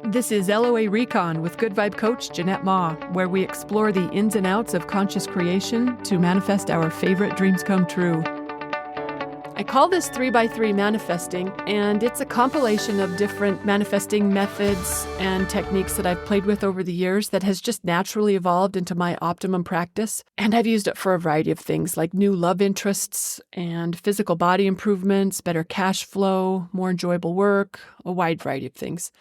This is LOA Recon with Good Vibe Coach Jeanette Ma, where we explore the ins and outs of conscious creation to manifest our favorite dreams come true. I call this 3x3 manifesting, and it's a compilation of different manifesting methods and techniques that I've played with over the years that has just naturally evolved into my optimum practice. And I've used it for a variety of things like new love interests and physical body improvements, better cash flow, more enjoyable work, a wide variety of things.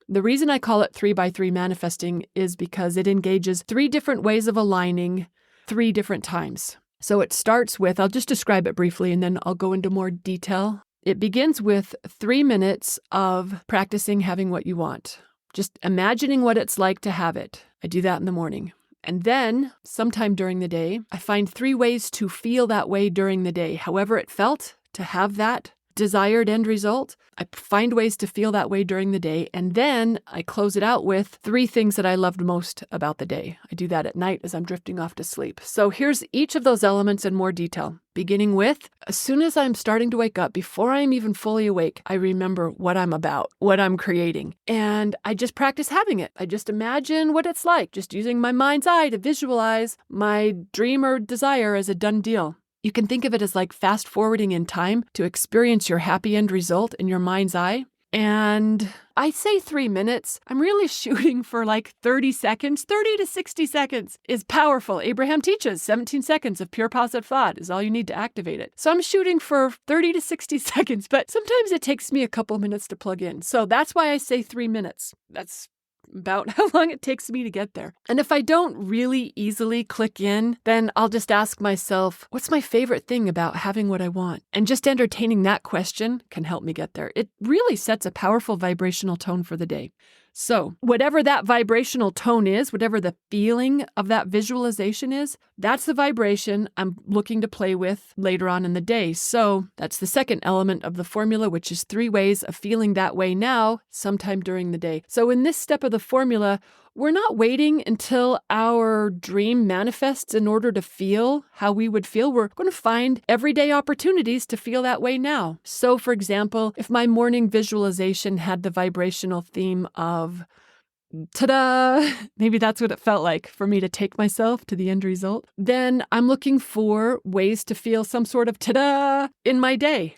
The reason I call it 3x3 manifesting is because it engages 3 different ways of aligning 3 different times. So it starts with, I'll just describe it briefly and then I'll go into more detail. It begins with 3 minutes of practicing having what you want. Just imagining what it's like to have it. I do that in the morning. And then sometime during the day, I find 3 ways to feel that way during the day. However it felt to have that desired end result, I find ways to feel that way during the day, and then I close it out with 3 things that I loved most about the day. I do that at night as I'm drifting off to sleep. So here's each of those elements in more detail, beginning with, as soon as I'm starting to wake up, before I'm even fully awake, I remember what I'm about, what I'm creating, and I just practice having it. I just imagine what it's like, just using my mind's eye to visualize my dream or desire as a done deal. You can think of it as like fast forwarding in time to experience your happy end result in your mind's eye. And I say 3 minutes. I'm really shooting for like 30 seconds. 30 to 60 seconds is powerful. Abraham teaches 17 seconds of pure positive thought is all you need to activate it. So I'm shooting for 30 to 60 seconds, but sometimes it takes me a couple minutes to plug in. So that's why I say 3 minutes. That's about how long it takes me to get there. And if I don't really easily click in, then I'll just ask myself, what's my favorite thing about having what I want? And just entertaining that question can help me get there. It really sets a powerful vibrational tone for the day. So whatever that vibrational tone is, whatever the feeling of that visualization is, that's the vibration I'm looking to play with later on in the day. So that's the second element of the formula, which is 3 ways of feeling that way now, sometime during the day. So in this step of the formula, we're not waiting until our dream manifests in order to feel how we would feel. We're going to find everyday opportunities to feel that way now. So, for example, if my morning visualization had the vibrational theme of ta-da, maybe that's what it felt like for me to take myself to the end result, then I'm looking for ways to feel some sort of ta-da in my day.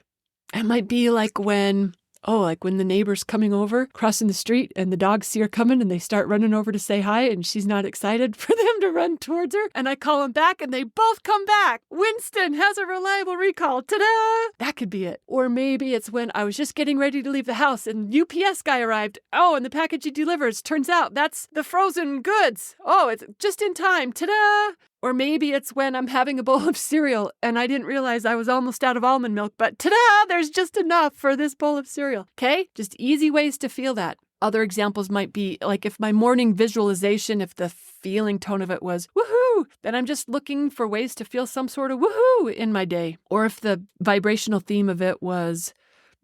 It might be like when the neighbor's coming over, crossing the street, and the dogs see her coming and they start running over to say hi, and she's not excited for them to run towards her. And I call them back and they both come back. Winston has a reliable recall. Ta-da! That could be it. Or maybe it's when I was just getting ready to leave the house and UPS guy arrived. Oh, and the package he delivers, turns out that's the frozen goods. Oh, it's just in time. Ta-da! Or maybe it's when I'm having a bowl of cereal and I didn't realize I was almost out of almond milk, but ta-da, there's just enough for this bowl of cereal. Okay? Just easy ways to feel that. Other examples might be like if my morning visualization, if the feeling tone of it was woohoo, then I'm just looking for ways to feel some sort of woohoo in my day. Or if the vibrational theme of it was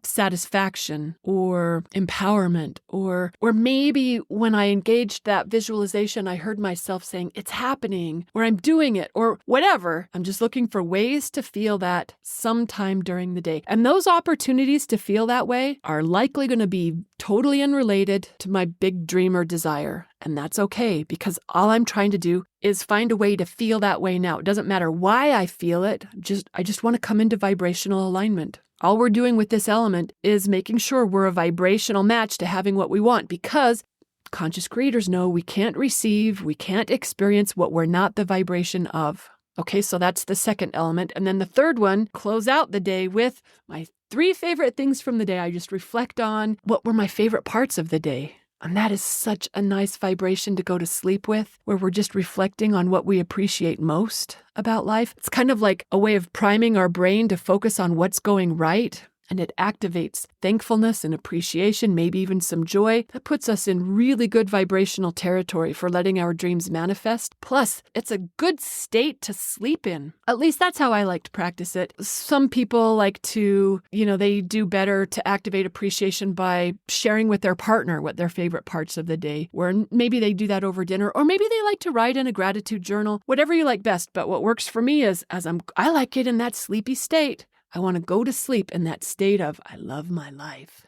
satisfaction or empowerment, or maybe when I engaged that visualization, I heard myself saying, it's happening, or I'm doing it, or whatever. I'm just looking for ways to feel that sometime during the day. And those opportunities to feel that way are likely going to be totally unrelated to my big dream or desire. And that's okay, because all I'm trying to do is find a way to feel that way now. It doesn't matter why I feel it. I just want to come into vibrational alignment. All we're doing with this element is making sure we're a vibrational match to having what we want, because conscious creators know we can't receive, we can't experience what we're not the vibration of. Okay, so that's the second element. And then the third one, close out the day with my 3 favorite things from the day. I just reflect on what were my favorite parts of the day. And that is such a nice vibration to go to sleep with, where we're just reflecting on what we appreciate most about life. It's kind of like a way of priming our brain to focus on what's going right. And it activates thankfulness and appreciation, maybe even some joy. That puts us in really good vibrational territory for letting our dreams manifest. Plus, it's a good state to sleep in. At least that's how I like to practice it. Some people like to, they do better to activate appreciation by sharing with their partner what their favorite parts of the day were. And maybe they do that over dinner, or maybe they like to write in a gratitude journal, whatever you like best. But what works for me is I like it in that sleepy state. I want to go to sleep in that state of, I love my life.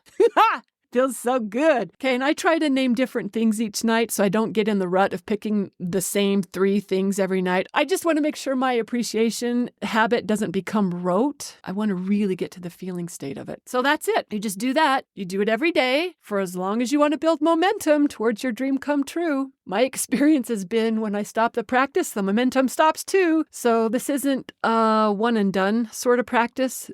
feels so good. Okay, and I try to name different things each night so I don't get in the rut of picking the same 3 things every night. I just want to make sure my appreciation habit doesn't become rote. I want to really get to the feeling state of it. So that's it. You just do that. You do it every day for as long as you want to build momentum towards your dream come true. My experience has been when I stop the practice, the momentum stops too. So this isn't a one and done sort of practice.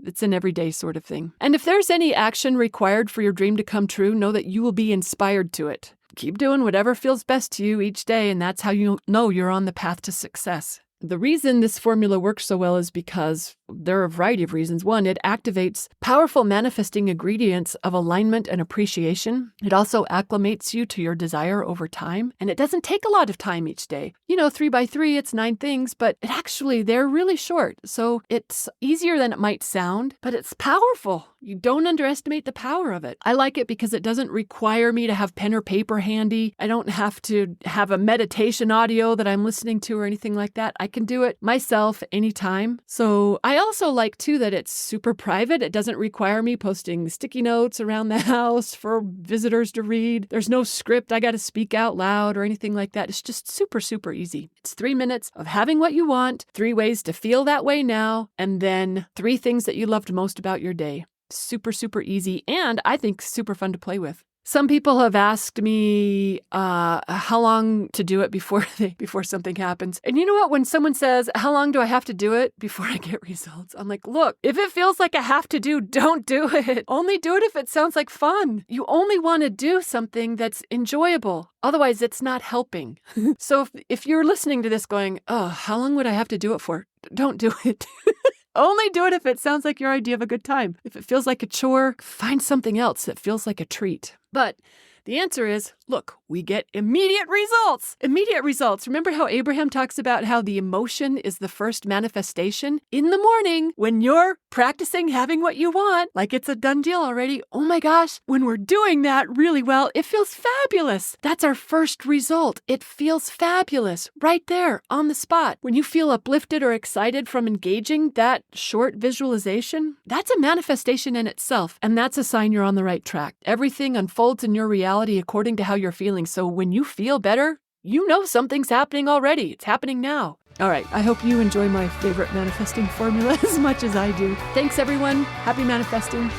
It's an everyday sort of thing. And if there's any action required for your dream to come true, know that you will be inspired to it. Keep doing whatever feels best to you each day, and that's how you know you're on the path to success. The reason this formula works so well is because there are a variety of reasons. One, it activates powerful manifesting ingredients of alignment and appreciation. It also acclimates you to your desire over time. And it doesn't take a lot of time each day. 3 by 3, it's 9 things, but they're really short. So it's easier than it might sound, but it's powerful. You don't underestimate the power of it. I like it because it doesn't require me to have pen or paper handy. I don't have to have a meditation audio that I'm listening to or anything like that. I can do it myself anytime. So I also like too that it's super private. It doesn't require me posting sticky notes around the house for visitors to read. There's no script I got to speak out loud or anything like that. It's just super, super easy. It's 3 minutes of having what you want, 3 ways to feel that way now, and then 3 things that you loved most about your day. Super, super easy, and I think super fun to play with. Some people have asked me how long to do it before something happens. And you know what? When someone says, how long do I have to do it before I get results? I'm like, look, if it feels like I have to do, don't do it. Only do it if it sounds like fun. You only want to do something that's enjoyable. Otherwise, it's not helping. So if you're listening to this going, oh, how long would I have to do it for? Don't do it. Only do it if it sounds like your idea of a good time. If it feels like a chore, find something else that feels like a treat. But the answer is, look, we get immediate results. Immediate results. Remember how Abraham talks about how the emotion is the first manifestation? In the morning, when you're practicing having what you want, like it's a done deal already, oh my gosh, when we're doing that really well, it feels fabulous. That's our first result. It feels fabulous right there on the spot. When you feel uplifted or excited from engaging that short visualization, that's a manifestation in itself, and that's a sign you're on the right track. Everything unfolds in your reality according to how you're feeling. So when you feel better, you know something's happening already. It's happening now. All right. I hope you enjoy my favorite manifesting formula as much as I do. Thanks, everyone. Happy manifesting.